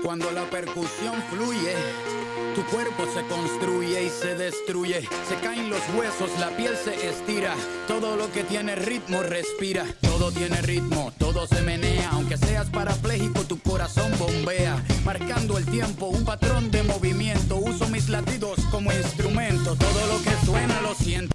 Cuando la percusión fluye, tu cuerpo se construye y se destruye. Se caen los huesos, la piel se estira. Todo lo que tiene ritmo respira. Todo tiene ritmo, todo se menea. Aunque seas parapléjico, tu corazón bombea. Marcando el tiempo, un patrón de movimiento. Uso mis latidos como instrumento. Todo lo que suena lo siento.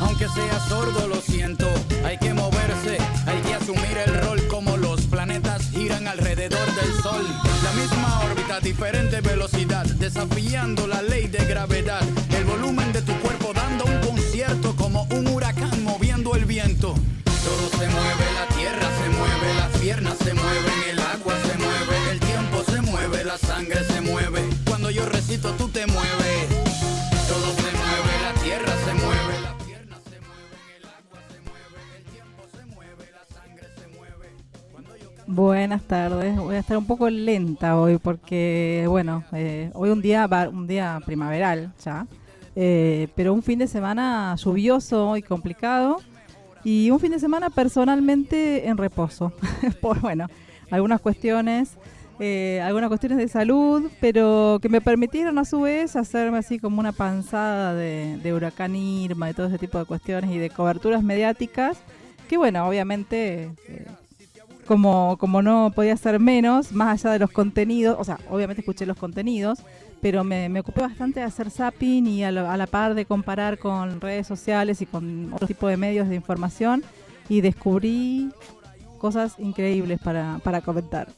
Aunque sea sordo lo siento. Hay que moverse, hay que asumir el rol. Como los planetas giran alrededor del sol. La misma órbita, diferente velocidad. Desafiando la ley de gravedad. El volumen de tu cuerpo dando un concierto. Como un huracán moviendo el viento. Todo se mueve, la tierra se mueve. Las piernas se mueven, el agua se mueve. El tiempo se mueve, la sangre se mueve. Cuando yo recito tú te mueves. Todo se mueve, la tierra se mueve. Buenas tardes, voy a estar un poco lenta hoy porque, bueno, hoy un día primaveral ya, pero un fin de semana lluvioso y complicado y un fin de semana personalmente en reposo, por, bueno, algunas cuestiones de salud, pero que me permitieron a su vez hacerme así como una panzada de huracán Irma y todo ese tipo de cuestiones y de coberturas mediáticas, que bueno, obviamente... Como no podía ser menos, más allá de los contenidos, o sea, obviamente escuché los contenidos, pero me ocupé bastante de hacer zapping y a la par de comparar con redes sociales y con otro tipo de medios de información y descubrí cosas increíbles para comentar.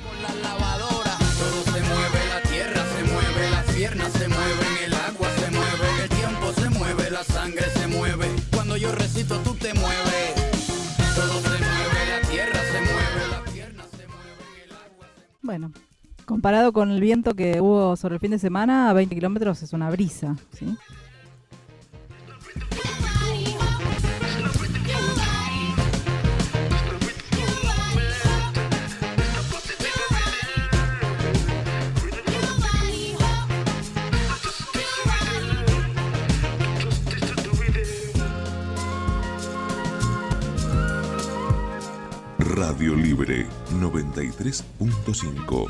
Con la lavadora, todo se mueve, la tierra se mueve, las piernas se mueven, el agua se mueve, el tiempo se mueve, la sangre se mueve. Cuando yo recito tú te mueves. Todo se mueve, la tierra se mueve, las piernas se mueven, el agua se mueve. Bueno, comparado con el viento que hubo sobre el fin de semana, a 20 kilómetros es una brisa, ¿sí? Radio Libre 93.5.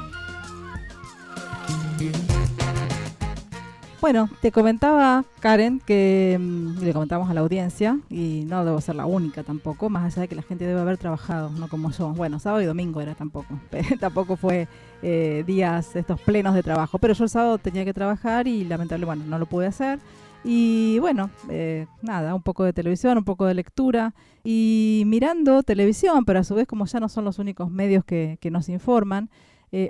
Bueno, te comentaba, Karen, que le comentamos a la audiencia, y no debo ser la única tampoco, más allá de que la gente debe haber trabajado, no como yo. Bueno, sábado y domingo era tampoco, pero tampoco fue días estos plenos de trabajo, pero yo el sábado tenía que trabajar y lamentablemente, no lo pude hacer. Y bueno, nada, un poco de televisión, un poco de lectura y mirando televisión, pero a su vez como ya no son los únicos medios que nos informan,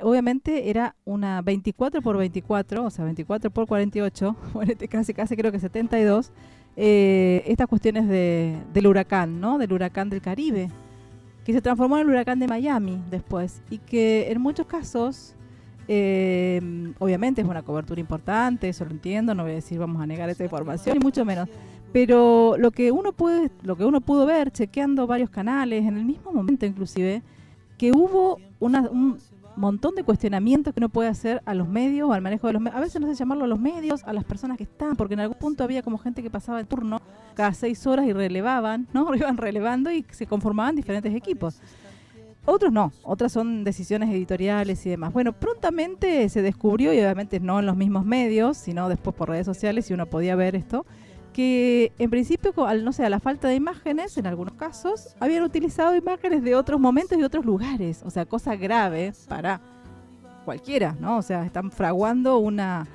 obviamente era una 24x24, o sea 24x48, bueno, casi creo que 72, estas cuestiones del huracán, ¿no? Del huracán del Caribe, que se transformó en el huracán de Miami después y que en muchos casos... obviamente es una cobertura importante, eso lo entiendo, no voy a decir vamos a negar esa información, ni mucho menos, pero lo que uno pudo ver chequeando varios canales, en el mismo momento inclusive, que hubo un montón de cuestionamientos que uno puede hacer a los medios o al manejo de los medios, a veces no sé llamarlo a los medios, a las personas que están, porque en algún punto había como gente que pasaba el turno cada 6 horas y relevaban, ¿no? Iban relevando y se conformaban diferentes equipos. Otros no, otras son decisiones editoriales y demás. Bueno, prontamente se descubrió, y obviamente no en los mismos medios, sino después por redes sociales, y uno podía ver esto, que en principio, a la falta de imágenes, en algunos casos, habían utilizado imágenes de otros momentos y otros lugares. O sea, cosa grave para cualquiera, ¿no? O sea, están fraguando una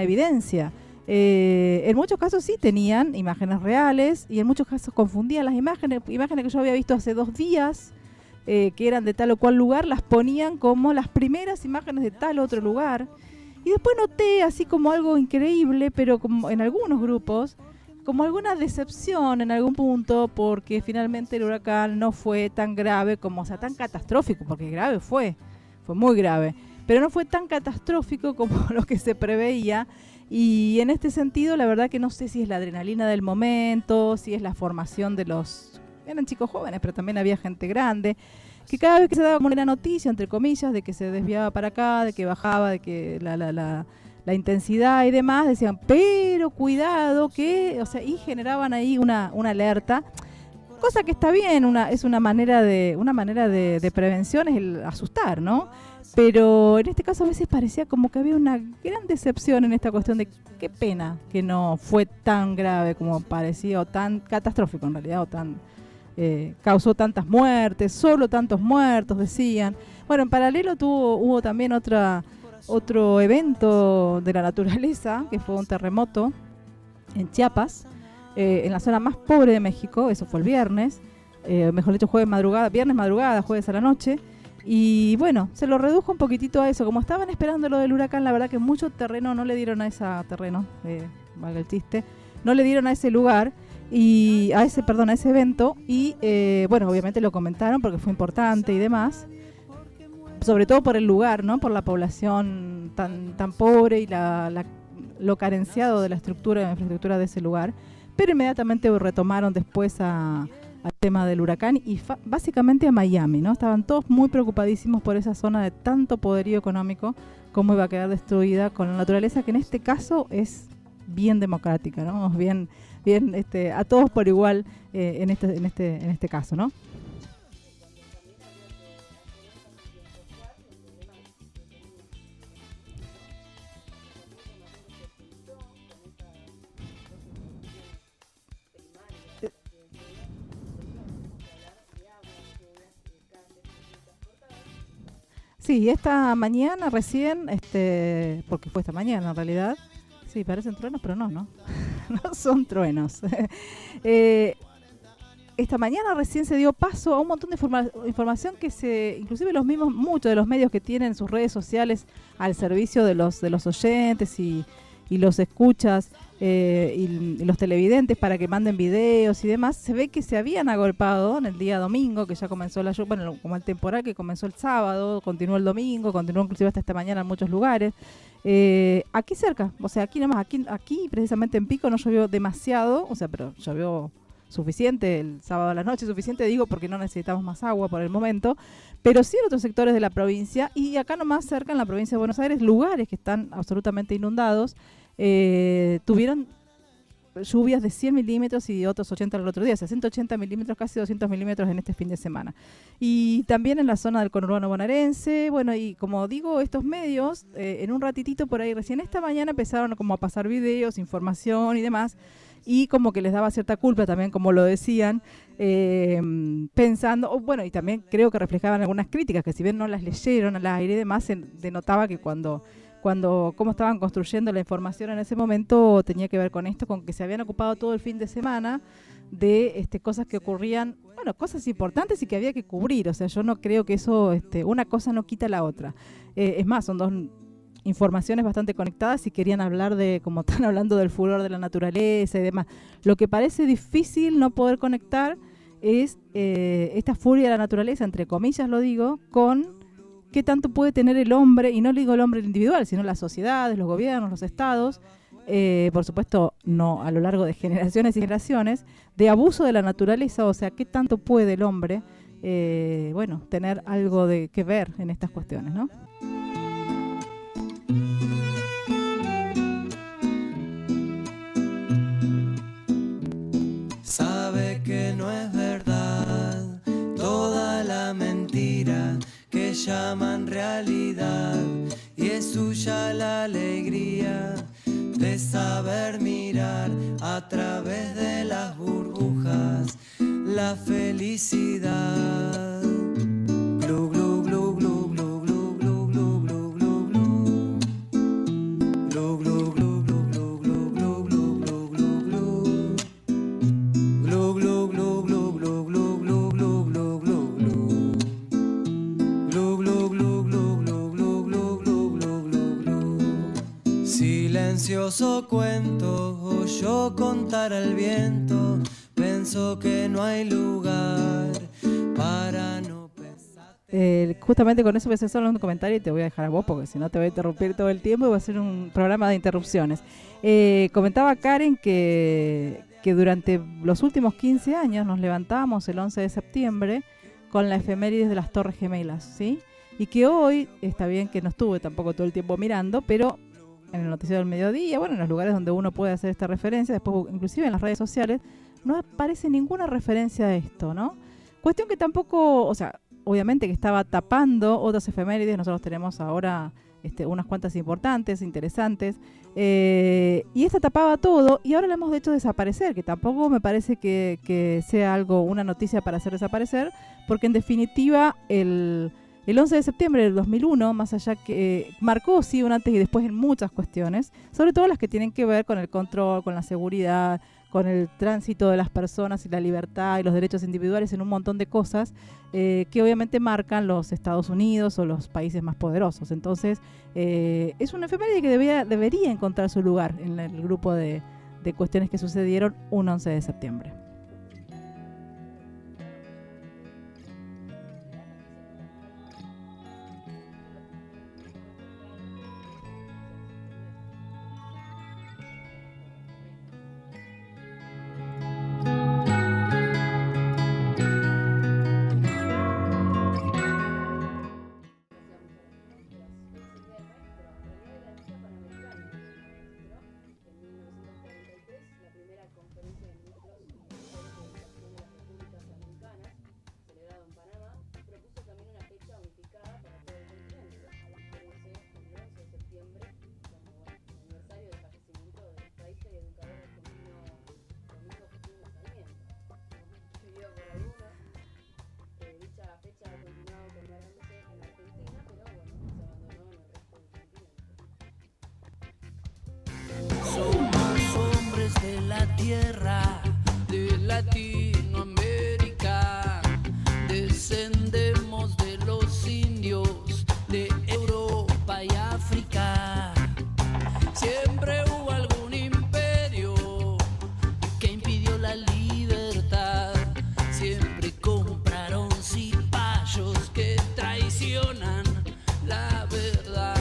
evidencia. En muchos casos sí tenían imágenes reales, y en muchos casos confundían las imágenes que yo había visto hace 2 días, que eran de tal o cual lugar, las ponían como las primeras imágenes de tal otro lugar. Y después noté así como algo increíble, pero como en algunos grupos, como alguna decepción en algún punto, porque finalmente el huracán no fue tan grave como, o sea, tan catastrófico, porque grave fue muy grave, pero no fue tan catastrófico como lo que se preveía. Y en este sentido, la verdad que no sé si es la adrenalina del momento, si es la formación de los... Eran chicos jóvenes, pero también había gente grande, que cada vez que se daba como una noticia, entre comillas, de que se desviaba para acá, de que bajaba, de que la intensidad y demás, decían, pero cuidado, que, o sea, y generaban ahí una alerta. cosa que está bien, es una manera de prevención, es el asustar, ¿no? Pero en este caso a veces parecía como que había una gran decepción en esta cuestión de qué pena que no fue tan grave como parecía, o tan catastrófico en realidad, o tan causó tantas muertes, solo tantos muertos decían. Bueno, en paralelo hubo también otro evento de la naturaleza, que fue un terremoto en Chiapas, en la zona más pobre de México. Eso fue el viernes, mejor dicho viernes madrugada, jueves a la noche. Y bueno, se lo redujo un poquitito a eso. Como estaban esperando lo del huracán, la verdad que mucho terreno no le dieron a ese terreno, valga el chiste, no le dieron a ese lugar, y a ese evento. Y bueno, obviamente lo comentaron porque fue importante y demás, sobre todo por el lugar, ¿no? Por la población tan pobre y lo carenciado de la infraestructura de ese lugar. Pero inmediatamente retomaron después al tema del huracán y básicamente a Miami, ¿no? Estaban todos muy preocupadísimos por esa zona de tanto poderío económico, cómo iba a quedar destruida con la naturaleza, que en este caso es bien democrática, ¿no? Bien a todos por igual en este caso, ¿no? Sí, esta mañana recién, porque fue esta mañana en realidad. Sí, parecen truenos, pero no. No son truenos. Esta mañana recién se dio paso a un montón de información que inclusive muchos de los medios que tienen sus redes sociales al servicio de los oyentes y los escuchas y los televidentes para que manden videos y demás, se ve que se habían agolpado en el día domingo, que ya comenzó la lluvia, bueno, como el temporal que comenzó el sábado, continuó el domingo, continuó inclusive hasta esta mañana en muchos lugares. Aquí cerca, o sea, aquí nomás, aquí precisamente en Pico no llovió demasiado, o sea, pero llovió suficiente el sábado a la noche, suficiente digo porque no necesitamos más agua por el momento, pero sí en otros sectores de la provincia, y acá nomás cerca en la provincia de Buenos Aires, lugares que están absolutamente inundados, tuvieron lluvias de 100 milímetros y otros 80 el otro día, o sea, 180 milímetros, casi 200 milímetros en este fin de semana. Y también en la zona del conurbano bonaerense. Bueno, y como digo, estos medios, en un ratitito por ahí, recién esta mañana empezaron como a pasar videos, información y demás, y como que les daba cierta culpa también, como lo decían, pensando, bueno, y también creo que reflejaban algunas críticas, que si bien no las leyeron al aire y demás, se denotaba que cuando cómo estaban construyendo la información en ese momento tenía que ver con esto, con que se habían ocupado todo el fin de semana de cosas que ocurrían, bueno, cosas importantes y que había que cubrir. O sea, yo no creo que eso, una cosa no quita la otra. Es más, son dos informaciones bastante conectadas y querían hablar como están hablando del furor de la naturaleza y demás. Lo que parece difícil no poder conectar es esta furia de la naturaleza, entre comillas lo digo, con qué tanto puede tener el hombre, y no digo el hombre individual, sino las sociedades, los gobiernos, los estados, por supuesto no a lo largo de generaciones y generaciones, de abuso de la naturaleza. O sea, qué tanto puede el hombre, tener algo que ver en estas cuestiones, ¿no? Sabe que no es verdad toda la mentira que llaman realidad, y es suya la alegría de saber mirar a través de las burbujas la felicidad. Glu, glu, glu, glu, glu, glu, glu, glu, glu, glu, glu. Glu, glu, glu, glu, glu, glu, glu, glu, glu, glu, glu. Glu, glu, glu, glu, glu, glu, glu, glu, glu, glu, glu. Glu, glu, glu, glu, glu, glu, glu, glu, glu, glu, glu. Silencioso cuento, oyó contar al viento, pensó que no hay lugar para no pensar. Justamente con eso voy a hacer solo un comentario y te voy a dejar a vos, porque si no te voy a interrumpir todo el tiempo y va a ser un programa de interrupciones. Comentaba Karen que durante los últimos 15 años nos levantábamos el 11 de septiembre con la efemérides de las Torres Gemelas, ¿sí? Y que hoy, está bien que no estuve tampoco todo el tiempo mirando, pero en el noticiero del mediodía, bueno, en los lugares donde uno puede hacer esta referencia, después inclusive en las redes sociales, no aparece ninguna referencia a esto, ¿no? Cuestión que tampoco, o sea, obviamente que estaba tapando otras efemérides. Nosotros tenemos ahora unas cuantas importantes, interesantes, y esta tapaba todo y ahora la hemos hecho desaparecer, que tampoco me parece que sea una noticia para hacer desaparecer, porque en definitiva el 11 de septiembre del 2001, más allá que marcó sí un antes y después en muchas cuestiones, sobre todo las que tienen que ver con el control, con la seguridad, con el tránsito de las personas y la libertad y los derechos individuales en un montón de cosas que obviamente marcan los Estados Unidos o los países más poderosos. Entonces, es una efeméride que debería encontrar su lugar en el grupo de cuestiones que sucedieron un 11 de septiembre. De la tierra de Latinoamérica, descendemos de los indios de Europa y África. Siempre hubo algún imperio que impidió la libertad. Siempre compraron cipayos que traicionan la verdad.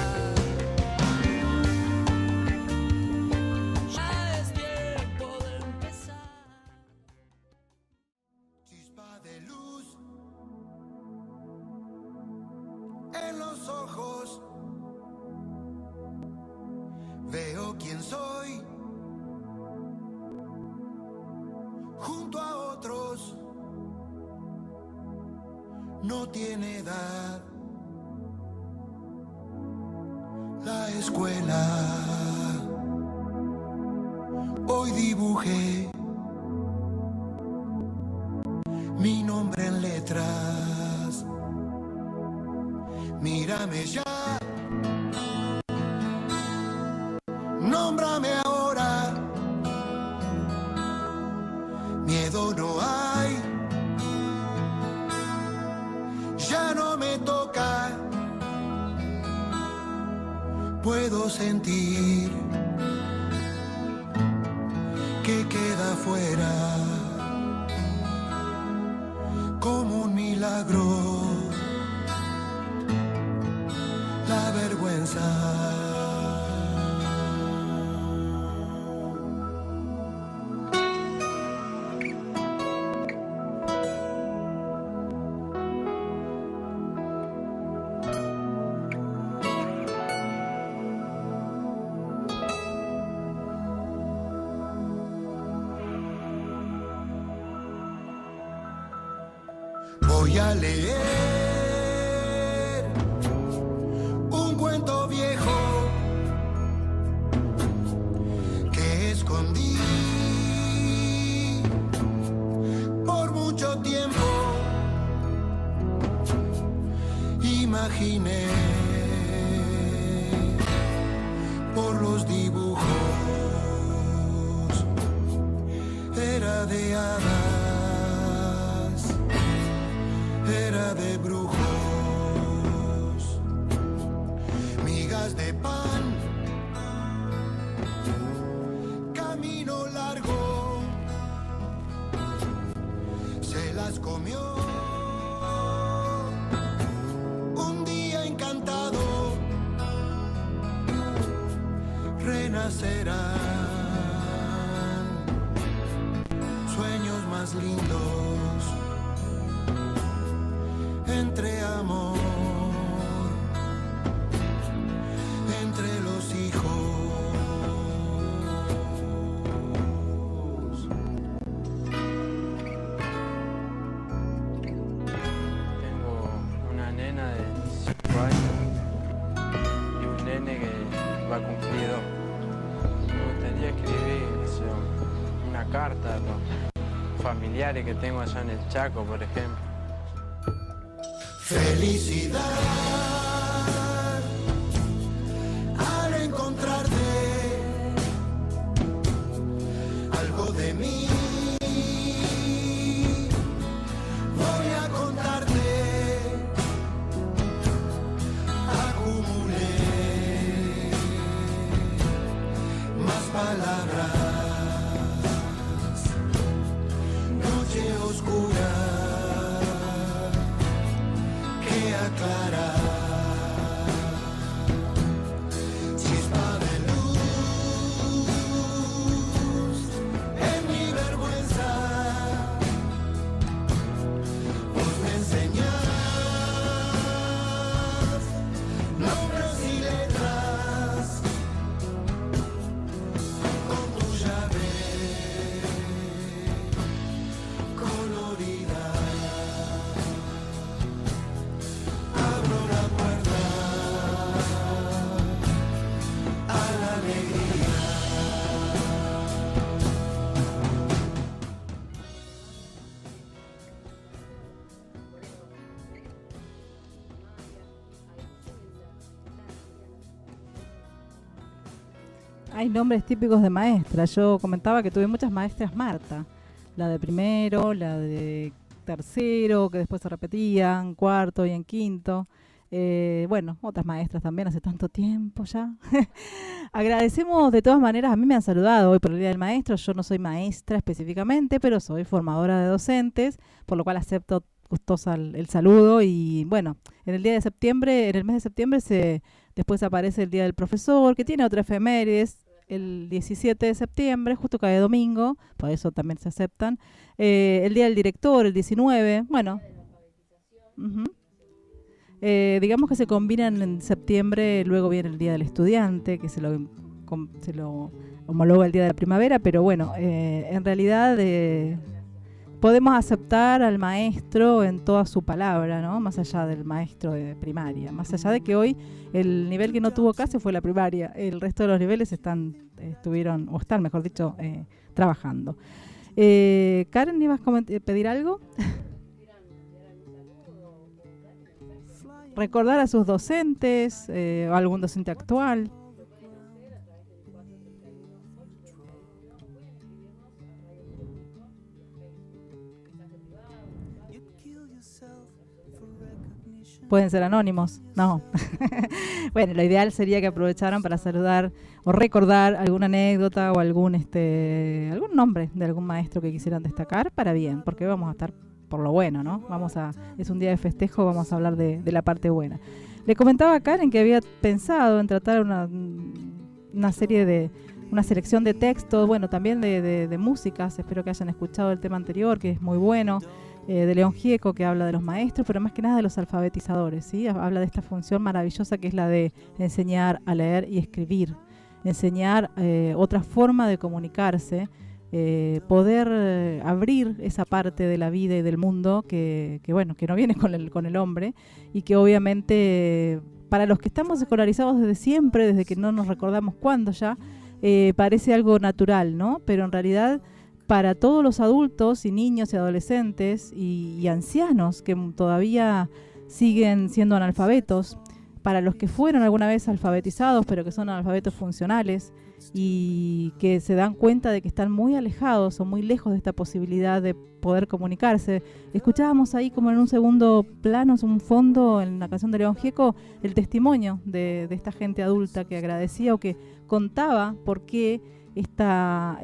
En los ojos veo quién soy, junto a otros no tiene edad. La escuela hoy dibujé mi nombre en letras. Mírame ya, nómbrame ahora. Miedo no hay, ya no me toca. Puedo sentir que queda fuera como un milagro. La vergüenza. Voy a leer un cuento viejo que escondí por mucho tiempo. Imaginé por los dibujos, era de hadas, era de brujos, migas de pan, camino largo, se las comió un día encantado, renacerán sueños más lindos entre amor, entre los hijos. gustaría escribir, qué sé yo, una carta a los familiares que tengo allá en el Chaco, por ejemplo. Felicidad al encontrarte, algo de mí voy a contarte. Acumulé más palabras, noche oscura que aclara, chispa de luz en mi vergüenza. Vos me enseñás nombres y letras con tu llave colorida. Abro la puerta a la alegría. Hay nombres típicos de maestras. Yo comentaba que tuve muchas maestras Marta. La de primero, la de tercero, que después se repetían, cuarto y en quinto. Bueno, otras maestras también hace tanto tiempo ya. Agradecemos de todas maneras, a mí me han saludado hoy por el Día del Maestro. Yo no soy maestra específicamente, pero soy formadora de docentes, por lo cual acepto gustosa el saludo. Y bueno, en el día de septiembre, en el mes de septiembre, después aparece el Día del Profesor, que tiene otra efemérides. El 17 de septiembre, justo cae domingo, por eso también se aceptan. El Día del Director, el 19, bueno. Ujú. Digamos que se combinan en septiembre, luego viene el Día del Estudiante, que se lo homologa el Día de la Primavera, pero bueno, en realidad podemos aceptar al maestro en toda su palabra, ¿no? Más allá del maestro de primaria, más allá de que hoy el nivel que no tuvo clase fue la primaria, el resto de los niveles están, mejor dicho, trabajando. Karen, ¿ibas a pedir algo? Recordar a sus docentes, o algún docente actual. Pueden ser anónimos, no. Bueno, lo ideal sería que aprovecharan para saludar o recordar alguna anécdota o algún nombre de algún maestro que quisieran destacar para bien, porque vamos a estar por lo bueno, ¿no? Es un día de festejo, vamos a hablar de la parte buena. Le comentaba a Karen que había pensado en tratar una selección de textos, bueno, también de músicas. Espero que hayan escuchado el tema anterior, que es muy bueno, de León Gieco, que habla de los maestros, pero más que nada de los alfabetizadores, ¿sí? Habla de esta función maravillosa que es la de enseñar a leer y escribir, enseñar otra forma de comunicarse, poder abrir esa parte de la vida y del mundo que no viene con el hombre, y que obviamente para los que estamos escolarizados desde siempre, desde que no nos recordamos cuándo ya, parece algo natural, ¿no? Pero en realidad para todos los adultos y niños y adolescentes y ancianos que todavía siguen siendo analfabetos, para los que fueron alguna vez alfabetizados pero que son analfabetos funcionales y que se dan cuenta de que están muy alejados o muy lejos de esta posibilidad de poder comunicarse. Escuchábamos ahí como en un segundo plano, un fondo en la canción de León Gieco, el testimonio de esta gente adulta que agradecía o que contaba por qué esta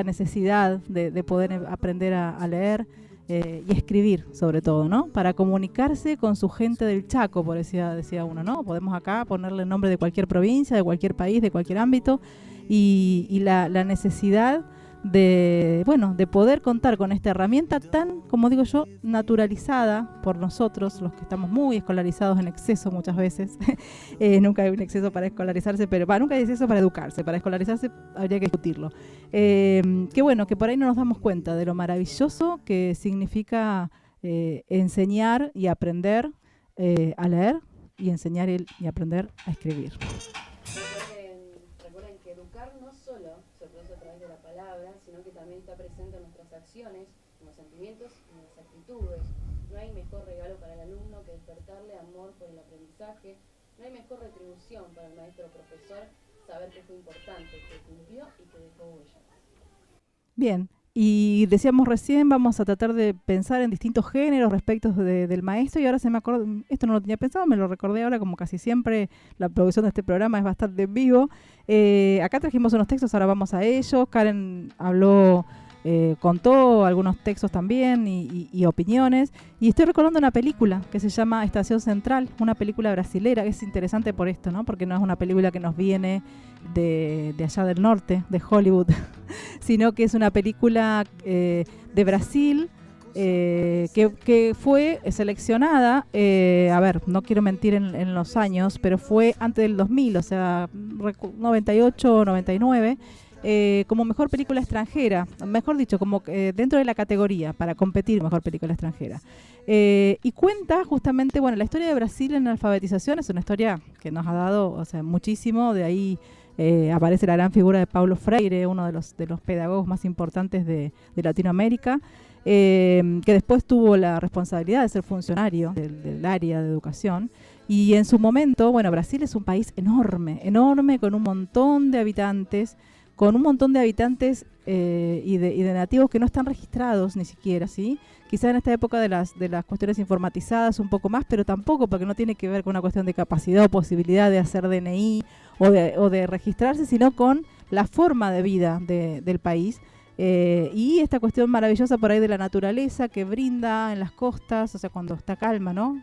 necesidad de poder aprender a leer y escribir, sobre todo, ¿no? Para comunicarse con su gente del Chaco, por decía uno, ¿no? Podemos acá ponerle el nombre de cualquier provincia, de cualquier país, de cualquier ámbito, y la necesidad de poder contar con esta herramienta tan, como digo yo, naturalizada por nosotros, los que estamos muy escolarizados en exceso muchas veces. Nunca hay un exceso para escolarizarse, pero nunca hay exceso para educarse. Para escolarizarse habría que discutirlo. Que bueno, que por ahí no nos damos cuenta de lo maravilloso que significa enseñar y aprender a leer y enseñar y aprender a escribir. Recuerden que educar no solo se produce a través de la palabra, sino que también está presente en nuestras acciones, en los sentimientos y en las actitudes. No hay mejor regalo para el alumno que despertarle amor por el aprendizaje. No hay mejor retribución para el maestro o profesor saber que fue importante, que cumplió y que dejó huella. Bien, y decíamos recién, vamos a tratar de pensar en distintos géneros respecto del maestro, y ahora se me acordó, esto no lo tenía pensado, me lo recordé ahora, como casi siempre la producción de este programa es bastante en vivo. Acá trajimos unos textos, ahora vamos a ellos. Karen habló, contó algunos textos también y opiniones, y estoy recordando una película que se llama Estación Central, una película brasilera, que es interesante por esto, ¿no? Porque no es una película que nos viene de allá del norte, de Hollywood, sino que es una película de Brasil, que fue seleccionada, a ver, no quiero mentir en los años, pero fue antes del 2000, o sea, 98 o 99, como mejor película extranjera, mejor dicho, como dentro de la categoría para competir mejor película extranjera. Y cuenta justamente, bueno, la historia de Brasil en la alfabetización es una historia que nos ha dado, o sea, muchísimo. De ahí aparece la gran figura de Paulo Freire, uno de los pedagogos más importantes de Latinoamérica, que después tuvo la responsabilidad de ser funcionario del área de educación. Y en su momento, bueno, Brasil es un país enorme, enorme, con un montón de habitantes, y de nativos que no están registrados ni siquiera, ¿sí? Quizás en esta época de las cuestiones informatizadas un poco más, pero tampoco, porque no tiene que ver con una cuestión de capacidad o posibilidad de hacer DNI o de registrarse, sino con la forma de vida del país. Y esta cuestión maravillosa por ahí de la naturaleza que brinda en las costas, o sea, cuando está calma, ¿no?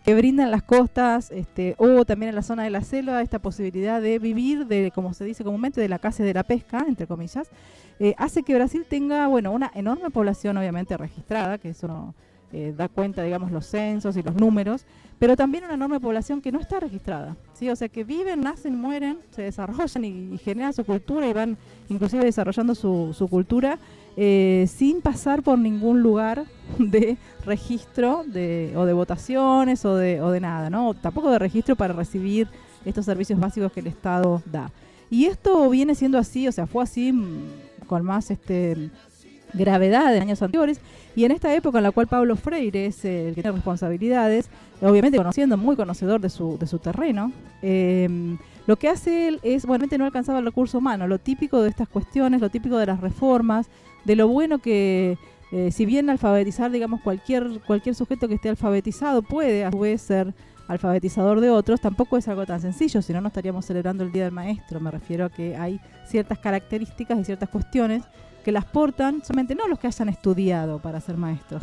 Que brinda en las costas, o también en la zona de la selva, esta posibilidad de vivir, como se dice comúnmente, de la caza y de la pesca, entre comillas, hace que Brasil tenga, bueno, una enorme población obviamente registrada, que eso no da cuenta, digamos, los censos y los números, pero también una enorme población que no está registrada, ¿sí? O sea, que viven, nacen, mueren, se desarrollan y generan su cultura y van inclusive desarrollando su cultura sin pasar por ningún lugar de registro o de votaciones o de nada, ¿no? Tampoco de registro para recibir estos servicios básicos que el Estado da. Y esto viene siendo así, o sea, fue así con más gravedad en años anteriores, y en esta época en la cual Paulo Freire es el que tiene responsabilidades, obviamente muy conocedor de su terreno, lo que hace él es, bueno, no alcanzaba el recurso humano, lo típico de estas cuestiones, lo típico de las reformas, de lo bueno que, si bien alfabetizar, digamos, cualquier sujeto que esté alfabetizado puede a su vez ser alfabetizador de otros, tampoco es algo tan sencillo, si no, no estaríamos celebrando el Día del Maestro. Me refiero a que hay ciertas características y ciertas cuestiones que las portan solamente no los que hayan estudiado para ser maestros,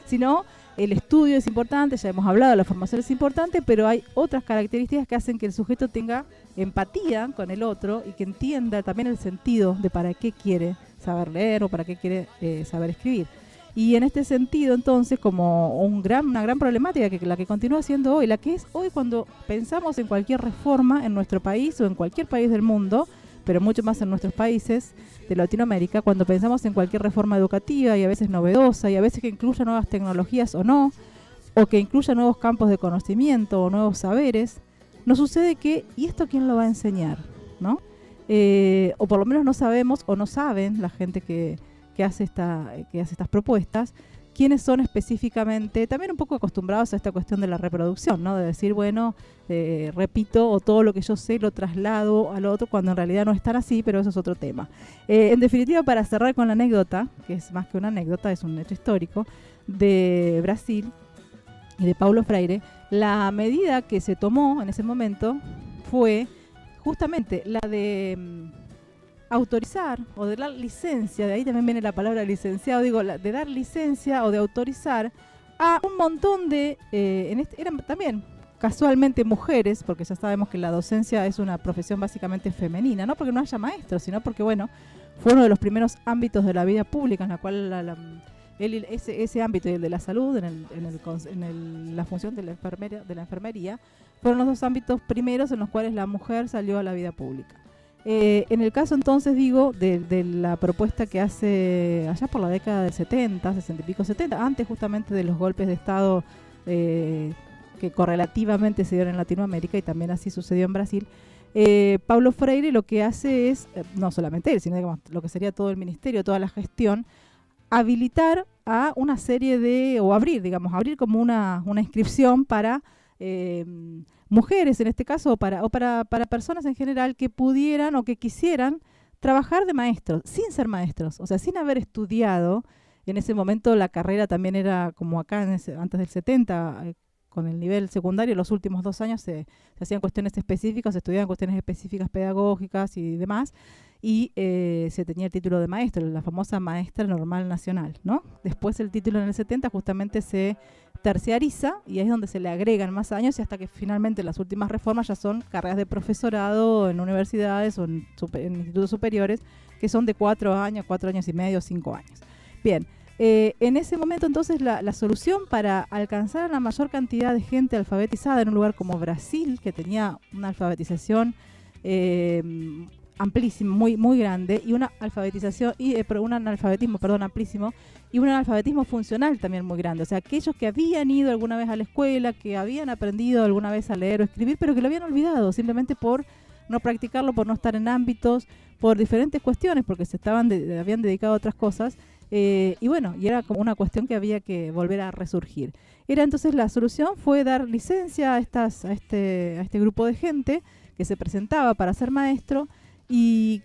sino el estudio es importante, ya hemos hablado, la formación es importante, pero hay otras características que hacen que el sujeto tenga empatía con el otro y que entienda también el sentido de para qué quiere saber leer o para qué quiere saber escribir. Y en este sentido, entonces, como una gran problemática la que continúa siendo hoy, la que es hoy cuando pensamos en cualquier reforma en nuestro país o en cualquier país del mundo, pero mucho más en nuestros países de Latinoamérica, cuando pensamos en cualquier reforma educativa y a veces novedosa y a veces que incluya nuevas tecnologías o no, o que incluya nuevos campos de conocimiento o nuevos saberes, nos sucede que, ¿y esto quién lo va a enseñar? ¿No? O por lo menos no sabemos o no saben la gente que hace estas propuestas, quiénes son específicamente, también un poco acostumbrados a esta cuestión de la reproducción, ¿no? De decir, bueno, repito, o todo lo que yo sé lo traslado al otro, cuando en realidad no es tan así, pero eso es otro tema. En definitiva, para cerrar con la anécdota, que es más que una anécdota, es un hecho histórico, de Brasil y de Paulo Freire, la medida que se tomó en ese momento fue justamente la de autorizar o de dar licencia, de ahí también viene la palabra licenciado, digo, de dar licencia o de autorizar a un montón de, eran también casualmente mujeres, porque ya sabemos que la docencia es una profesión básicamente femenina, no porque no haya maestros, sino porque, bueno, fue uno de los primeros ámbitos de la vida pública en la cual ese ámbito y el de la salud, en la función de la enfermería, fueron los dos ámbitos primeros en los cuales la mujer salió a la vida pública. En el caso entonces, digo, de la propuesta que hace allá por la década del 70, 60 y pico, 70, antes justamente de los golpes de Estado que correlativamente se dieron en Latinoamérica y también así sucedió en Brasil, Paulo Freire lo que hace es, no solamente él, sino digamos, lo que sería todo el ministerio, toda la gestión, habilitar a una serie de, o abrir, digamos, abrir como una inscripción para mujeres en este caso, o para personas en general que pudieran o que quisieran trabajar de maestros, sin ser maestros, o sea, sin haber estudiado. En ese momento la carrera también era como acá, antes del 70, con el nivel secundario, los últimos 2 años se hacían cuestiones específicas, se estudiaban cuestiones específicas pedagógicas y demás, y se tenía el título de maestro, la famosa maestra normal nacional, ¿no? Después el título en el 70 justamente se terciariza y ahí es donde se le agregan más años y hasta que finalmente las últimas reformas ya son carreras de profesorado en universidades o en institutos superiores que son de 4 años, 4 años y medio, 5 años. Bien, en ese momento entonces la solución para alcanzar a la mayor cantidad de gente alfabetizada en un lugar como Brasil, que tenía una alfabetización amplísimo, muy grande, y una alfabetización un analfabetismo, amplísimo, y un analfabetismo funcional también muy grande. O sea, aquellos que habían ido alguna vez a la escuela, que habían aprendido alguna vez a leer o escribir, pero que lo habían olvidado, simplemente por no practicarlo, por no estar en ámbitos, por diferentes cuestiones, porque habían dedicado a otras cosas, y bueno, y era como una cuestión que había que volver a resurgir. Era entonces la solución fue dar licencia a este grupo de gente que se presentaba para ser maestro. Y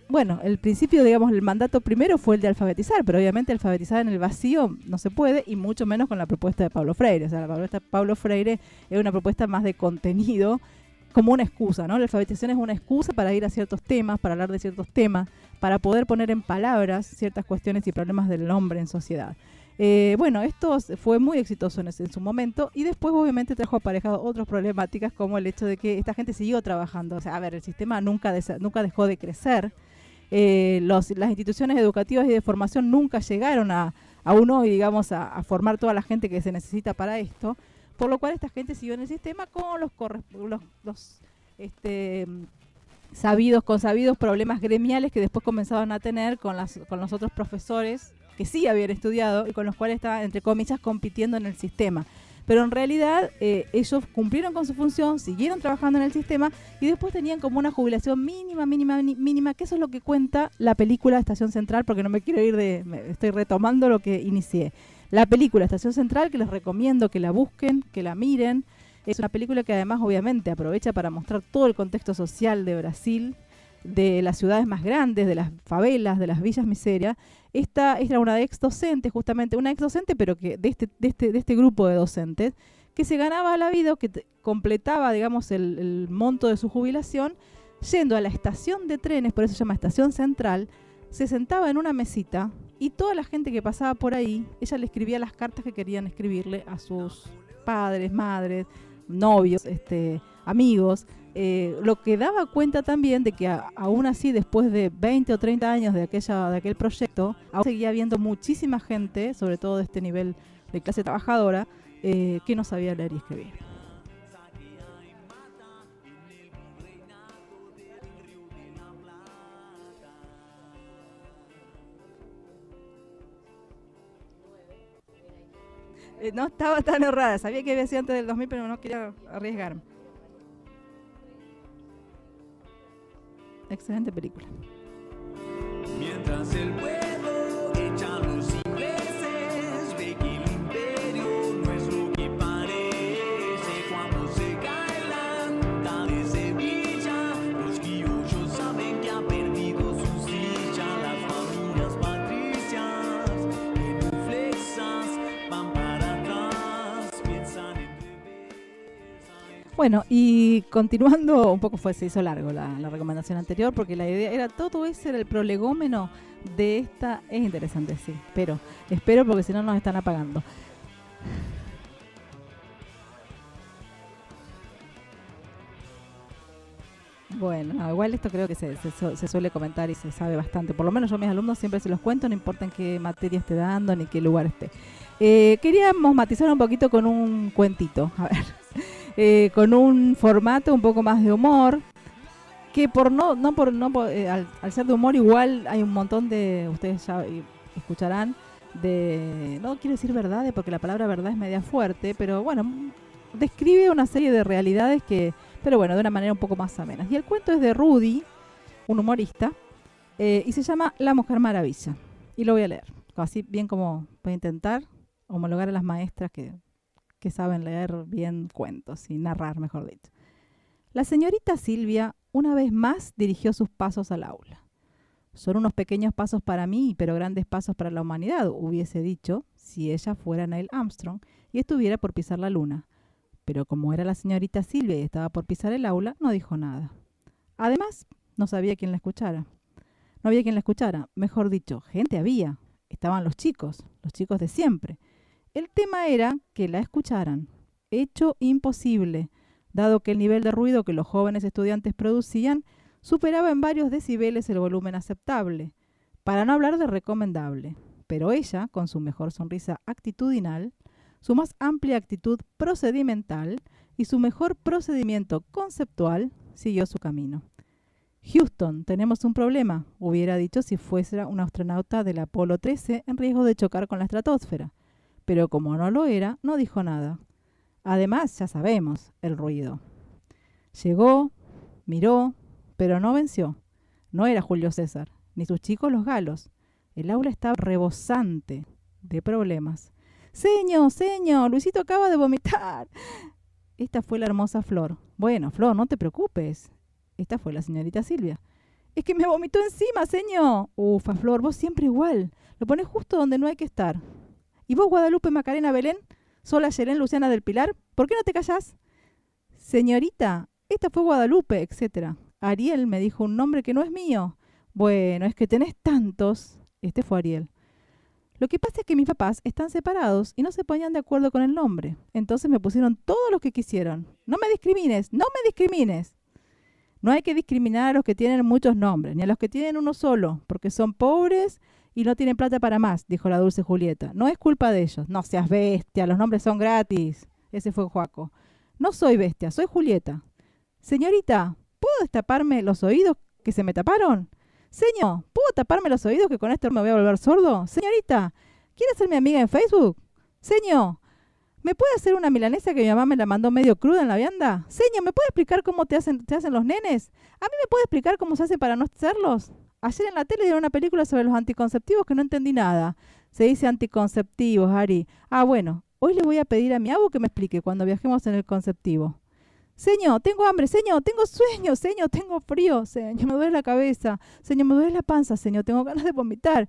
bueno, el principio, digamos, el mandato primero fue el de alfabetizar, pero obviamente alfabetizar en el vacío no se puede, y mucho menos con la propuesta de Paulo Freire. O sea, la propuesta de Paulo Freire es una propuesta más de contenido, como una excusa, ¿no? La alfabetización es una excusa para ir a ciertos temas, para hablar de ciertos temas, para poder poner en palabras ciertas cuestiones y problemas del hombre en sociedad. Bueno, esto fue muy exitoso en su momento, y después obviamente trajo aparejado otras problemáticas, como el hecho de que esta gente siguió trabajando. O sea, a ver, el sistema nunca dejó de crecer, las instituciones educativas y de formación nunca llegaron a uno, y digamos, a formar toda la gente que se necesita para esto, por lo cual esta gente siguió en el sistema con los sabidos problemas gremiales que después comenzaban a tener con los otros profesores que sí habían estudiado y con los cuales estaban, entre comillas, compitiendo en el sistema. Pero en realidad ellos cumplieron con su función, siguieron trabajando en el sistema y después tenían como una jubilación mínima, que eso es lo que cuenta la película Estación Central, porque no me quiero ir estoy retomando lo que inicié. La película Estación Central, que les recomiendo que la busquen, que la miren, es una película que además obviamente aprovecha para mostrar todo el contexto social de Brasil, de las ciudades más grandes, de las favelas, de las villas miserias. Esta era una ex docente, justamente una ex docente, pero que de este grupo de docentes, que se ganaba la vida, que completaba, digamos, el monto de su jubilación, yendo a la estación de trenes, por eso se llama Estación Central, se sentaba en una mesita y toda la gente que pasaba por ahí, ella le escribía las cartas que querían escribirle a sus padres, madres, novios, amigos, lo que daba cuenta también de que aún así, después de 20 o 30 años de aquel proyecto, aún seguía habiendo muchísima gente, sobre todo de este nivel de clase trabajadora, que no sabía leer y escribir. No estaba tan errada, sabía que había sido antes del 2000, pero no quería arriesgarme. Excelente película. Mientras el pueblo echa los ingleses, ve que el imperio no es lo que parece. Cuando se cae la anda de Sevilla, los criollos saben que ha perdido su silla. Las familias patricias, genuflexas, van para atrás, piensan en Bueno, y continuando, un poco se hizo largo la recomendación anterior, porque la idea era, todo ese era el prolegómeno de esta. Es interesante, sí, pero espero porque si no nos están apagando. Bueno, no, igual esto creo que se suele comentar y se sabe bastante. Por lo menos yo a mis alumnos siempre se los cuento, no importa en qué materia esté dando ni qué lugar esté. Queríamos matizar un poquito con un cuentito, a ver, con un formato un poco más de humor, que al ser de humor igual hay un montón de, ustedes ya escucharán, no quiero decir verdades porque la palabra verdad es media fuerte, pero bueno, describe una serie de realidades que pero bueno, de una manera un poco más amena. Y el cuento es de Rudy, un humorista, y se llama La Mujer Maravilla. Y lo voy a leer, así bien como voy a intentar homologar a las maestras que saben leer bien cuentos y narrar, mejor dicho. La señorita Silvia una vez más dirigió sus pasos al aula. Son unos pequeños pasos para mí, pero grandes pasos para la humanidad, hubiese dicho si ella fuera Neil Armstrong y estuviera por pisar la luna. Pero como era la señorita Silvia y estaba por pisar el aula, no dijo nada. Además, no sabía quién la escuchara. No había quien la escuchara. Mejor dicho, gente había. Estaban los chicos de siempre. El tema era que la escucharan. Hecho imposible, dado que el nivel de ruido que los jóvenes estudiantes producían superaba en varios decibeles el volumen aceptable, para no hablar de recomendable. Pero ella, con su mejor sonrisa actitudinal, su más amplia actitud procedimental y su mejor procedimiento conceptual, siguió su camino. Houston, tenemos un problema, hubiera dicho si fuese un astronauta del Apolo 13 en riesgo de chocar con la estratosfera. Pero como no lo era, no dijo nada. Además, ya sabemos, el ruido. Llegó, miró, pero no venció. No era Julio César, ni sus chicos los galos. El aula estaba rebosante de problemas. Señor, Luisito acaba de vomitar. Esta fue la hermosa Flor. Bueno, Flor, no te preocupes. Esta fue la señorita Silvia. Es que me vomitó encima, señor. Ufa, Flor, vos siempre igual. Lo pones justo donde no hay que estar. ¿Y vos, Guadalupe, Macarena, Belén? Sola, Yelén, Luciana del Pilar. ¿Por qué no te callás? Señorita, esta fue Guadalupe, etc. Ariel me dijo un nombre que no es mío. Bueno, es que tenés tantos. Este fue Ariel. Lo que pasa es que mis papás están separados y no se ponían de acuerdo con el nombre. Entonces me pusieron todos los que quisieron. No me discrimines, no me discrimines. No hay que discriminar a los que tienen muchos nombres, ni a los que tienen uno solo, porque son pobres y no tienen plata para más, dijo la dulce Julieta. No es culpa de ellos. No seas bestia, los nombres son gratis. Ese fue Joaco. No soy bestia, soy Julieta. Señorita, ¿puedo destaparme los oídos que se me taparon? Señor, ¿puedo taparme los oídos que con esto me voy a volver sordo? Señorita, ¿quiere ser mi amiga en Facebook? Señor, ¿me puede hacer una milanesa que mi mamá me la mandó medio cruda en la vianda? Señor, ¿me puede explicar cómo te hacen los nenes? ¿A mí me puede explicar cómo se hace para no hacerlos? Ayer en la tele dieron una película sobre los anticonceptivos que no entendí nada. Se dice anticonceptivos, Ari. Ah, bueno, hoy le voy a pedir a mi abu que me explique cuando viajemos en el conceptivo. Señor, tengo hambre, señor, tengo sueño, señor, tengo frío, señor, me duele la cabeza, señor, me duele la panza, señor, tengo ganas de vomitar.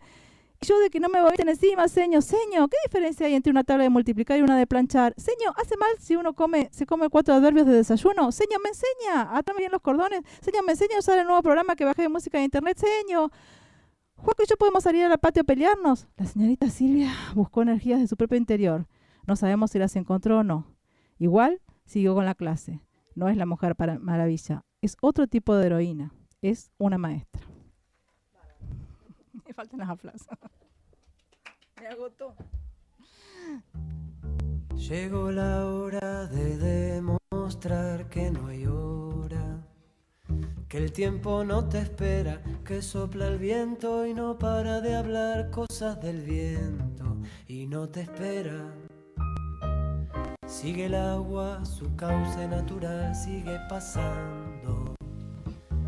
Y yo de que no me vomiten encima, señor, ¿qué diferencia hay entre una tabla de multiplicar y una de planchar? Señor, ¿hace mal si uno se come 4 adverbios de desayuno? Señor, ¿me enseña a atarme bien los cordones? Señor, ¿me enseña a usar el nuevo programa que bajé de música de internet? Señor, Juaco y yo podemos salir al patio a pelearnos. La señorita Silvia buscó energías de su propio interior. No sabemos si las encontró o no. Igual, siguió con la clase. No es la Mujer Maravilla, es otro tipo de heroína, es una maestra. Me faltan las aplausos. Me agotó. Llegó la hora de demostrar que no hay hora, que el tiempo no te espera, que sopla el viento y no para de hablar cosas del viento y no te espera. Sigue el agua, su cauce natural sigue pasando.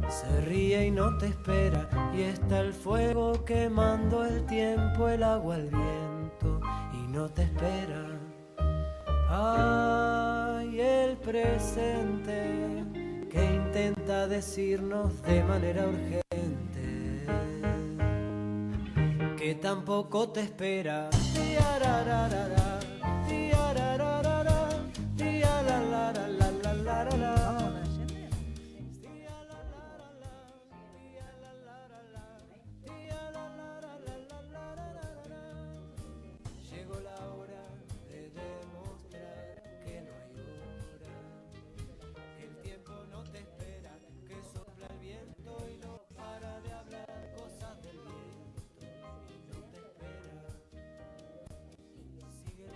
Se ríe y no te espera, y está el fuego quemando el tiempo, el agua, el viento, y no te espera. Ay, el presente que intenta decirnos de manera urgente que tampoco te espera. Tiarararara, tiarararara. Llegó la hora de demostrar que no hay hora, que el tiempo no te espera, que sopla el viento y no para de hablar cosas del viento y no te espera. Sigue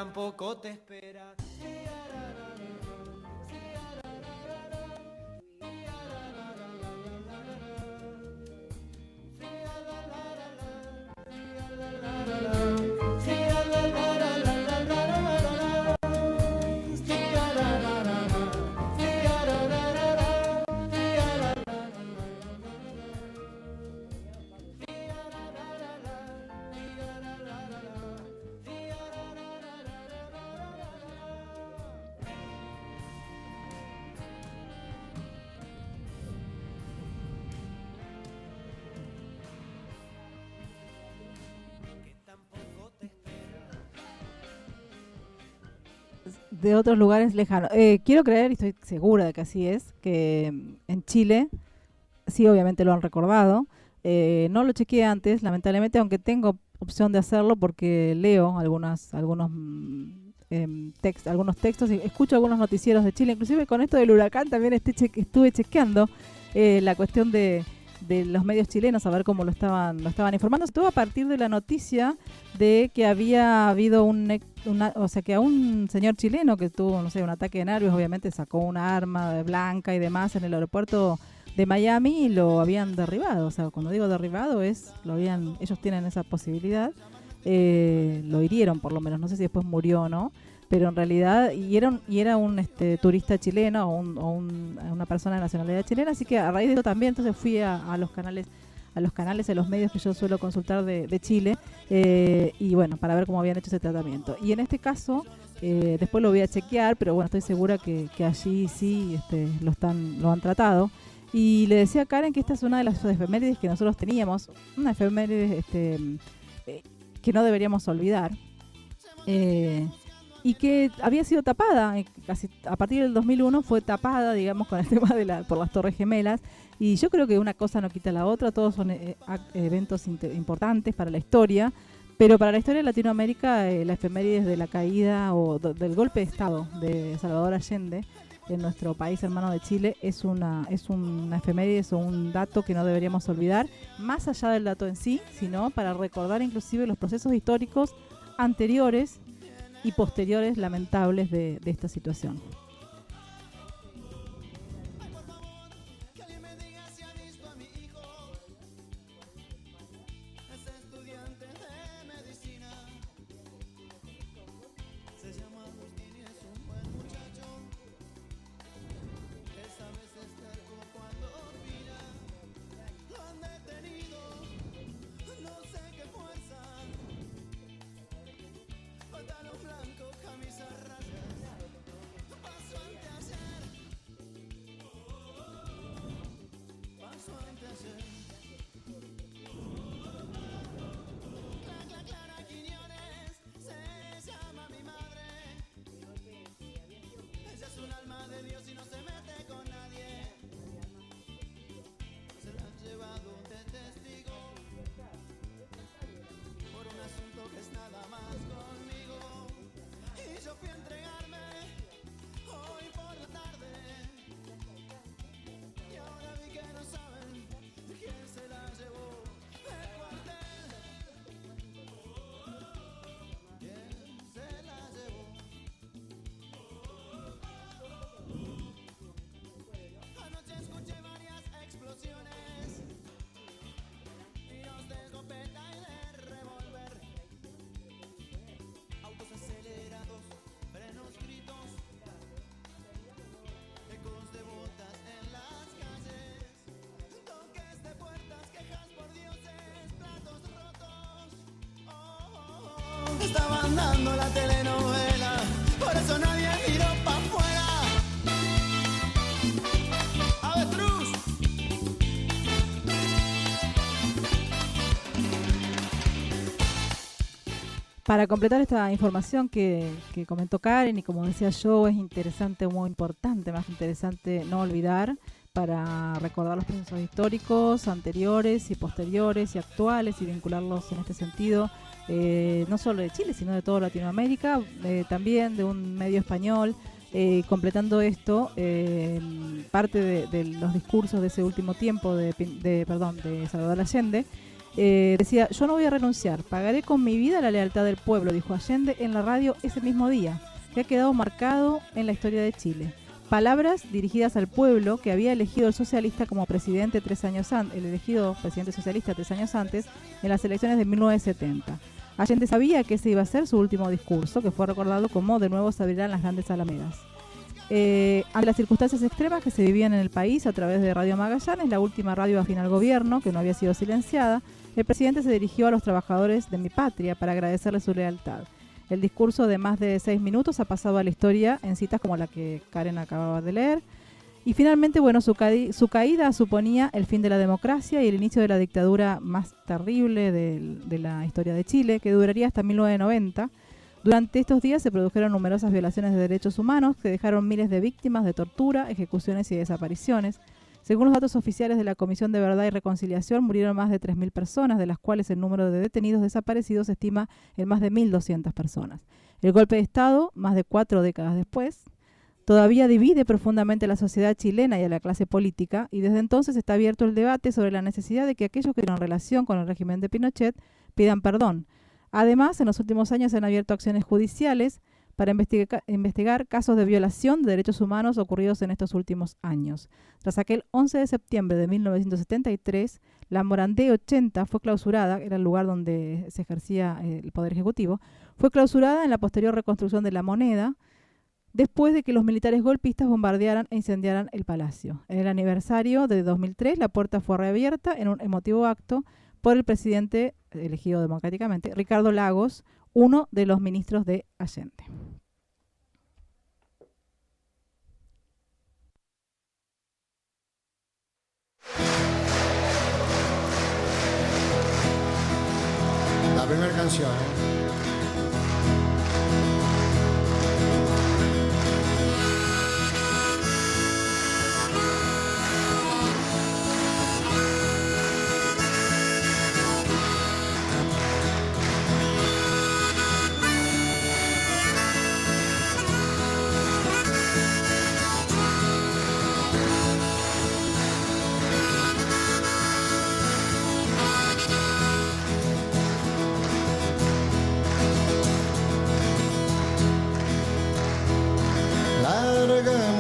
tampoco te espera. De otros lugares lejanos. Quiero creer, y estoy segura de que así es, que en Chile, sí, obviamente lo han recordado. No lo chequeé antes, lamentablemente, aunque tengo opción de hacerlo porque leo algunos textos y escucho algunos noticieros de Chile. Inclusive con esto del huracán también estuve chequeando la cuestión de los medios chilenos, a ver cómo lo estaban informando. Todo a partir de la noticia de que había habido o sea, que a un señor chileno que tuvo, no sé, un ataque de nervios, obviamente sacó una arma blanca y demás en el aeropuerto de Miami y lo habían derribado. O sea, cuando digo derribado ellos tienen esa posibilidad. Lo hirieron por lo menos, no sé si después murió o no, pero en realidad era un turista chileno o una persona de nacionalidad chilena, así que a raíz de eso también entonces fui a los canales, a los medios que yo suelo consultar de Chile, y bueno, para ver cómo habían hecho ese tratamiento. Y en este caso, después lo voy a chequear, pero bueno, estoy segura que allí sí lo han tratado. Y le decía a Karen que esta es una de las efemérides que nosotros teníamos, una efeméride que no deberíamos olvidar, y que había sido tapada, casi a partir del 2001 fue tapada, digamos, con el tema por las Torres Gemelas, y yo creo que una cosa no quita la otra, todos son eventos importantes para la historia, pero para la historia de Latinoamérica, la efemérides de la caída o del golpe de Estado de Salvador Allende en nuestro país hermano de Chile es una efeméride o un dato que no deberíamos olvidar, más allá del dato en sí, sino para recordar inclusive los procesos históricos anteriores y posteriores lamentables de esta situación. Estaban dando la telenovela, por eso nadie miró pa' afuera. ¡Avestruz! Para completar esta información que comentó Karen, y como decía yo, es interesante, muy importante, más interesante no olvidar, para recordar los procesos históricos anteriores y posteriores y actuales y vincularlos en este sentido, no solo de Chile, sino de toda Latinoamérica, también de un medio español, completando esto, parte de los discursos de ese último tiempo de Salvador Allende. decía: yo no voy a renunciar, pagaré con mi vida la lealtad del pueblo, dijo Allende en la radio ese mismo día, que ha quedado marcado en la historia de Chile. Palabras dirigidas al pueblo que había elegido el socialista como presidente 3 años antes, el elegido presidente socialista 3 años antes, en las elecciones de 1970. Allende sabía que ese iba a ser su último discurso, que fue recordado como "de nuevo se abrirán las grandes alamedas". Ante las circunstancias extremas que se vivían en el país, a través de Radio Magallanes, la última radio afín al gobierno, que no había sido silenciada, el presidente se dirigió a los trabajadores de mi patria para agradecerles su lealtad. El discurso de más de 6 minutos ha pasado a la historia en citas como la que Karen acababa de leer. Y finalmente, bueno, su caída suponía el fin de la democracia y el inicio de la dictadura más terrible de la historia de Chile, que duraría hasta 1990. Durante estos días se produjeron numerosas violaciones de derechos humanos que dejaron miles de víctimas de tortura, ejecuciones y desapariciones. Según los datos oficiales de la Comisión de Verdad y Reconciliación, murieron más de 3.000 personas, de las cuales el número de detenidos desaparecidos se estima en más de 1.200 personas. El golpe de Estado, más de 4 décadas después, todavía divide profundamente a la sociedad chilena y a la clase política, y desde entonces está abierto el debate sobre la necesidad de que aquellos que tienen relación con el régimen de Pinochet pidan perdón. Además, en los últimos años se han abierto acciones judiciales para investigar casos de violación de derechos humanos ocurridos en estos últimos años. Tras aquel 11 de septiembre de 1973, la Morandé 80 fue clausurada, era el lugar donde se ejercía el Poder Ejecutivo, fue clausurada en la posterior reconstrucción de la moneda, después de que los militares golpistas bombardearan e incendiaran el palacio. En el aniversario de 2003, la puerta fue reabierta en un emotivo acto por el presidente elegido democráticamente, Ricardo Lagos, uno de los ministros de Allende. La primera canción,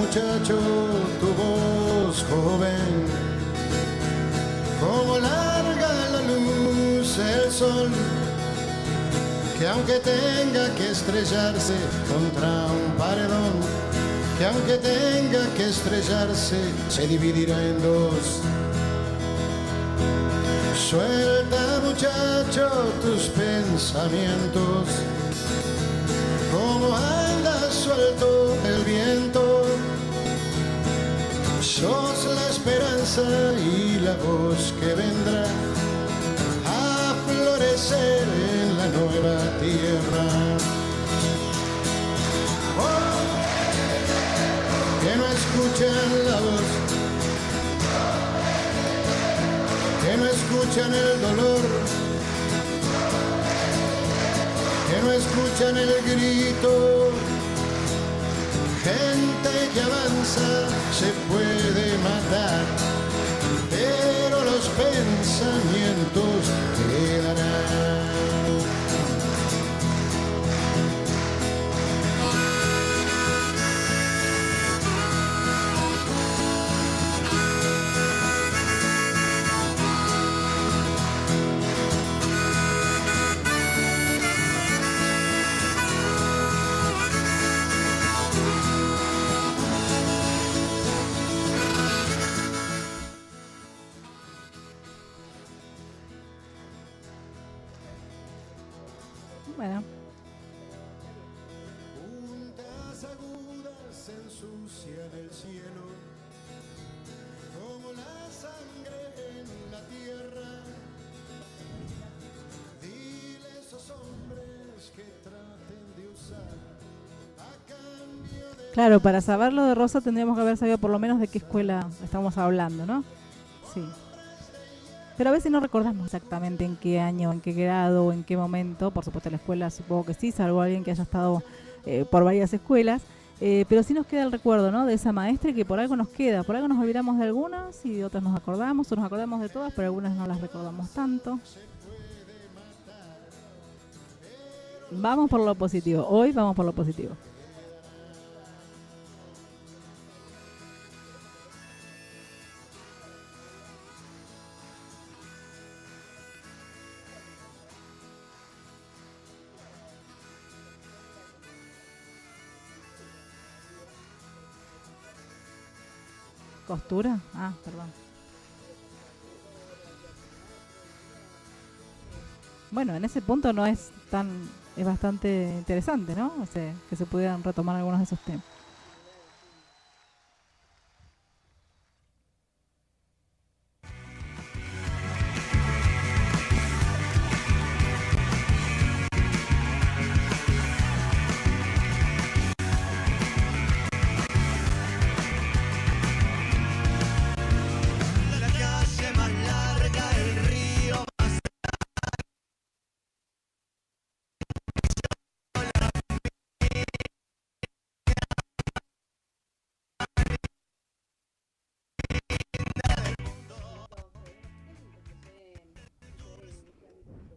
muchacho, tu voz joven, como larga la luz el sol, que aunque tenga que estrellarse contra un paredón, que aunque tenga que estrellarse, se dividirá en dos. Suelta, muchacho, tus pensamientos, como anda suelto el viento. Sos la esperanza y la voz que vendrá a florecer en la nueva tierra. Oh, que no escuchan la voz, que no escuchan el dolor, que no escuchan el grito. Gente que avanza se puede matar, pero los pensamientos quedarán. Bueno. Puntas agudas se ensucian el cielo, como la sangre en la tierra. Dile a esos hombres que traten de usar a cambio de... Claro, para saberlo de Rosa tendríamos que haber sabido por lo menos de qué escuela estamos hablando, ¿no? Sí. Pero a veces no recordamos exactamente en qué año, en qué grado, en qué momento. Por supuesto la escuela supongo que sí, salvo alguien que haya estado por varias escuelas. Pero sí nos queda el recuerdo, ¿no? De esa maestra y que por algo nos queda, por algo nos olvidamos de algunas y de otras nos acordamos, o nos acordamos de todas, pero algunas no las recordamos tanto. Vamos por lo positivo, hoy vamos por lo positivo. ¿Costura? Ah, perdón. Bueno, en ese punto no es tan... Es bastante interesante, ¿no? O sea, que se pudieran retomar algunos de esos temas. La calle más larga, el río más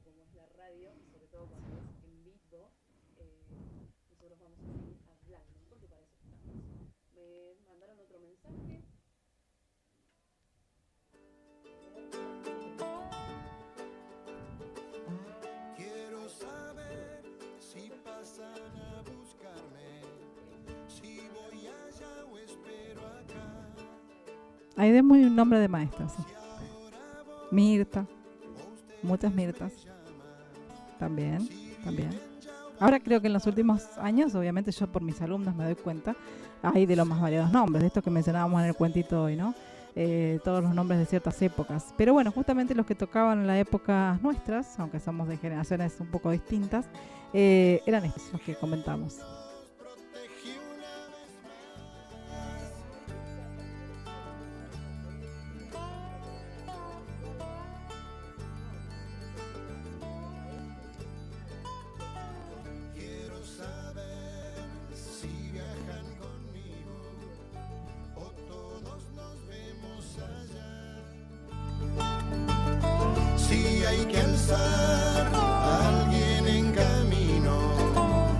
como es la radio, y sobre todo cuando es en vivo, nosotros vamos a seguir hablando, porque para eso estamos. Me mandaron otro mensaje. Quiero saber si pasan a buscarme, si voy allá o espero acá. Ahí de muy un nombre de maestra, sí. Mirta. Muchas Mirtas. También. Ahora creo que en los últimos años, obviamente yo por mis alumnos me doy cuenta, hay de los más variados nombres, de esto que mencionábamos en el cuentito hoy, ¿no? Todos los nombres de ciertas épocas. Pero bueno, justamente los que tocaban en las épocas nuestras, aunque somos de generaciones un poco distintas, eran estos los que comentamos. Quiero saber si viajan conmigo o todos nos vemos allá. Si hay que alzar a alguien en camino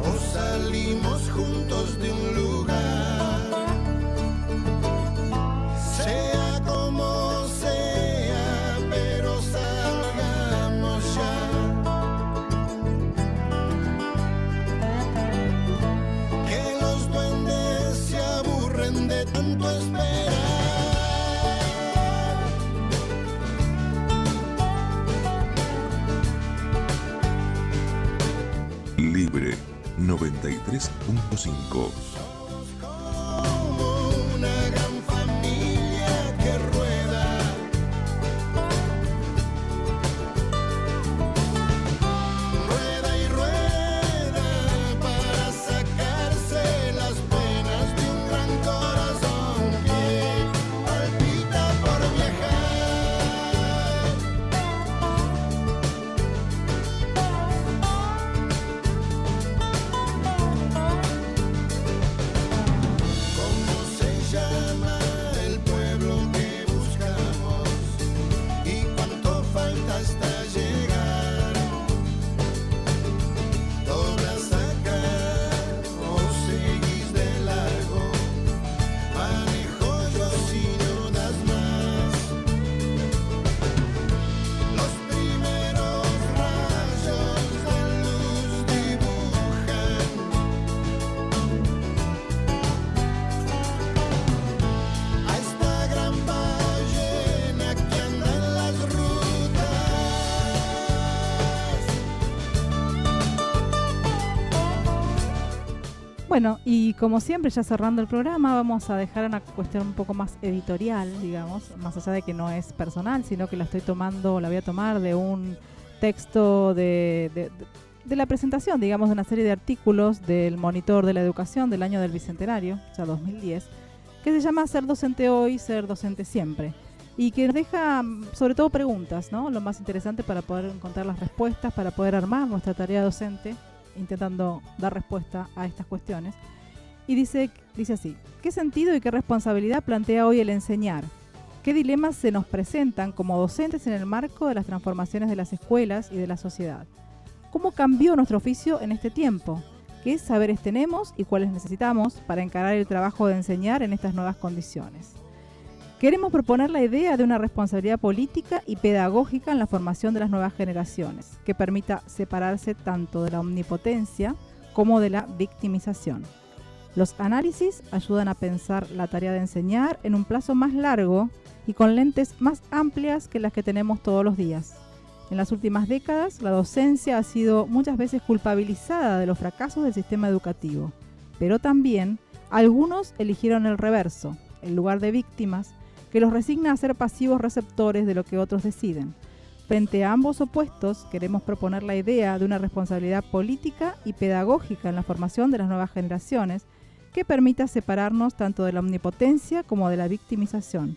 o salimos juntos de un lugar. Sea como sea, pero salgamos ya. Que los duendes se aburren de tanto esperar. Libre 93.5. Como una gran familia que rueda. Rueda y rueda para sacarse las penas de un gran corazón que palpita por viajar. ¿Cómo se llama el pueblo que buscamos? ¿Y cuánto falta hasta llegar? ¿Doblas acá o seguís de largo? Manejo yo si no das más. Los primeros rayos de luz dibujan a esta gran ballena que anda en las rutas. Bueno, y como siempre, ya cerrando el programa, vamos a dejar una cuestión un poco más editorial, digamos, más allá de que no es personal, sino que la voy a tomar de un texto de la presentación, digamos, de una serie de artículos del Monitor de la Educación del año del Bicentenario, o sea, 2010, que se llama Ser docente hoy, ser docente siempre, y que nos deja, sobre todo, preguntas, ¿no? Lo más interesante para poder encontrar las respuestas, para poder armar nuestra tarea docente, intentando dar respuesta a estas cuestiones. Y dice así: ¿qué sentido y qué responsabilidad plantea hoy el enseñar? ¿Qué dilemas se nos presentan como docentes en el marco de las transformaciones de las escuelas y de la sociedad? ¿Cómo cambió nuestro oficio en este tiempo? ¿Qué saberes tenemos y cuáles necesitamos para encarar el trabajo de enseñar en estas nuevas condiciones? Queremos proponer la idea de una responsabilidad política y pedagógica en la formación de las nuevas generaciones, que permita separarse tanto de la omnipotencia como de la victimización. Los análisis ayudan a pensar la tarea de enseñar en un plazo más largo y con lentes más amplias que las que tenemos todos los días. En las últimas décadas, la docencia ha sido muchas veces culpabilizada de los fracasos del sistema educativo, pero también algunos eligieron el reverso, el lugar de víctimas, que los resigna a ser pasivos receptores de lo que otros deciden. Frente a ambos opuestos, queremos proponer la idea de una responsabilidad política y pedagógica en la formación de las nuevas generaciones que permita separarnos tanto de la omnipotencia como de la victimización.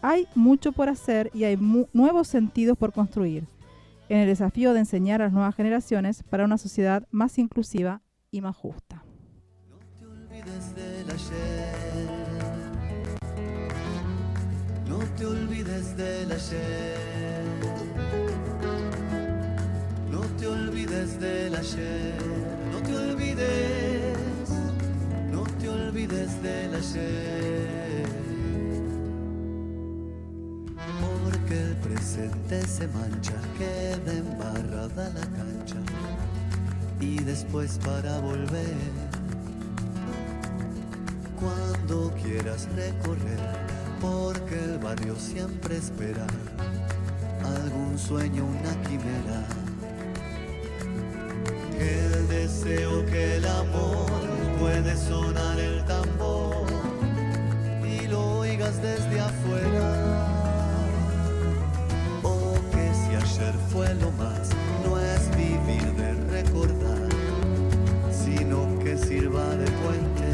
Hay mucho por hacer y hay nuevos sentidos por construir en el desafío de enseñar a las nuevas generaciones para una sociedad más inclusiva y más justa. No te olvides del ayer. No te olvides del ayer. No te olvides del ayer. No te olvides. No te olvides del ayer. Porque el presente se mancha, queda embarrada la cancha. Y después para volver, cuando quieras recorrer, porque el barrio siempre espera algún sueño, una quimera. Que el deseo, que el amor, puede sonar el tambor y lo oigas desde afuera. O que si ayer fue lo más, no es vivir de recordar, sino que sirva de puente.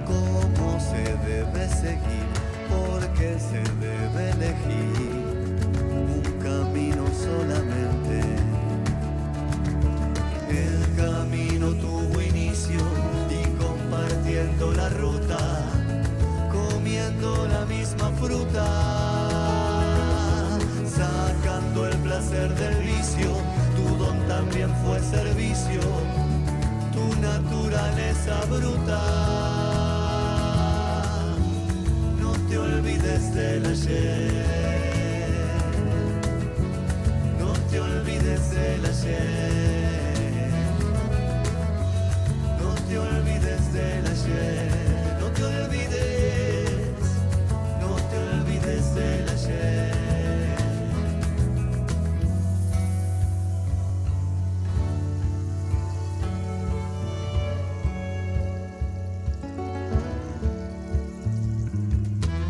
Cómo se debe seguir, porque se debe elegir un camino solamente. El camino tuvo inicio y compartiendo la ruta, comiendo la misma fruta, sacando el placer del vicio. Tu don también fue servicio, tu naturaleza bruta. No te olvides del ayer. No te olvides del ayer. No te olvides del ayer. No te olvides. No te olvides del ayer.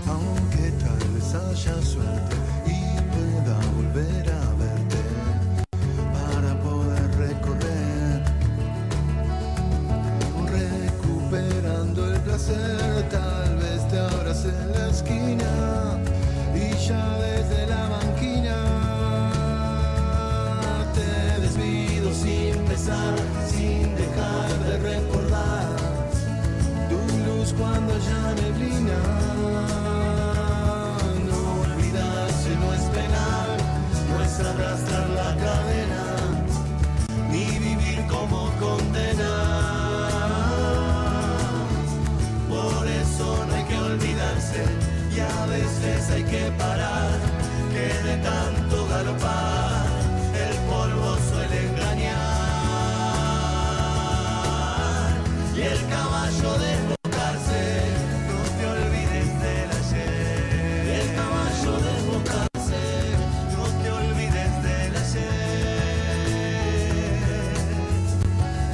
Aunque tal vez haya suerte y pueda volver a verte para poder recorrer, recuperando el placer, tal vez te abras en la esquina y ya desde la banquina te despido sin besar, sin dejar de recordar tu luz cuando haya neblina. No olvidarse no es penar, no es arrastrar la cadena, ni vivir como condena. Por eso no hay que olvidarse y a veces hay que parar, que de tanto galopar el polvo suele engañar y el caballo desbocarse. No te olvides del ayer. Y el caballo desbocarse. No te olvides del ayer.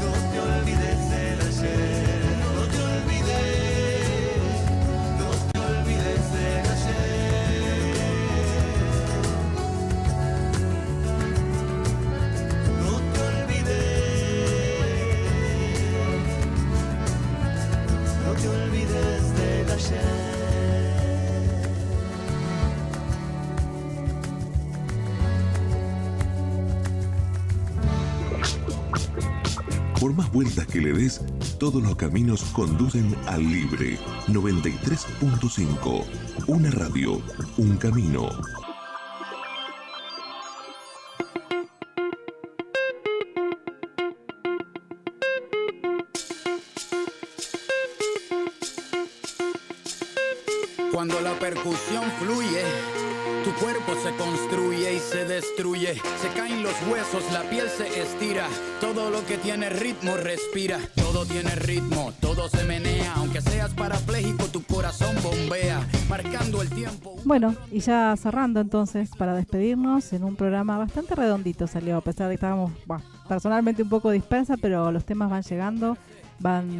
No te olvides del ayer. No te olvides. No te olvides del ayer. No te olvides. No te olvides del ayer. Por más vueltas que le des, Todos los caminos conducen al Libre 93.5. Una radio, un camino. Cuando la percusión fluye, tu cuerpo se construye y se destruye. Se caen los huesos, la piel se estira. Todo lo que tiene ritmo respira. Todo tiene ritmo, todo se menea. Aunque seas parapléjico, tu corazón bombea, marcando el tiempo. Bueno, y ya cerrando entonces para despedirnos en un programa bastante redondito salió, a pesar de que estábamos personalmente un poco dispersa, pero los temas van llegando,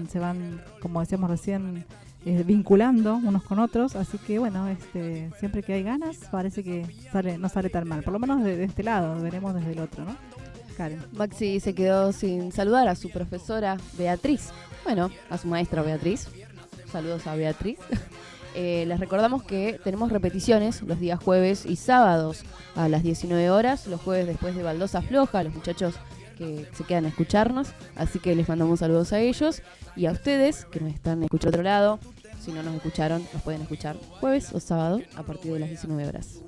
se van, como decíamos recién, vinculando unos con otros, así que bueno, siempre que hay ganas parece que no sale tan mal, por lo menos de este lado, veremos desde el otro, ¿no? Karen. Maxi se quedó sin saludar a su profesora Beatriz, bueno, a su maestra Beatriz, saludos a Beatriz. Les recordamos que tenemos repeticiones los días jueves y sábados a las 19 horas, los jueves después de Baldosa Floja, los muchachos que se quedan a escucharnos, así que les mandamos saludos a ellos y a ustedes que nos están escuchando otro lado. Si no nos escucharon, nos pueden escuchar jueves o sábado a partir de las 19 horas.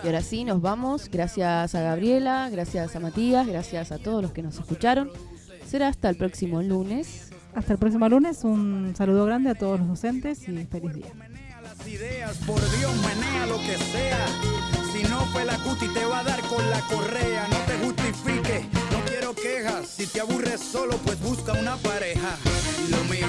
Y ahora sí, nos vamos. Gracias a Gabriela, gracias a Matías, gracias a todos los que nos escucharon. Será hasta el próximo lunes. Hasta el próximo lunes, un saludo grande a todos los docentes y feliz día. Ideas, por Dios, menea lo que sea. Si no fue la cuti te va a dar con la correa. No te justifiques, no quiero quejas. Si te aburres solo, pues busca una pareja. Lo mío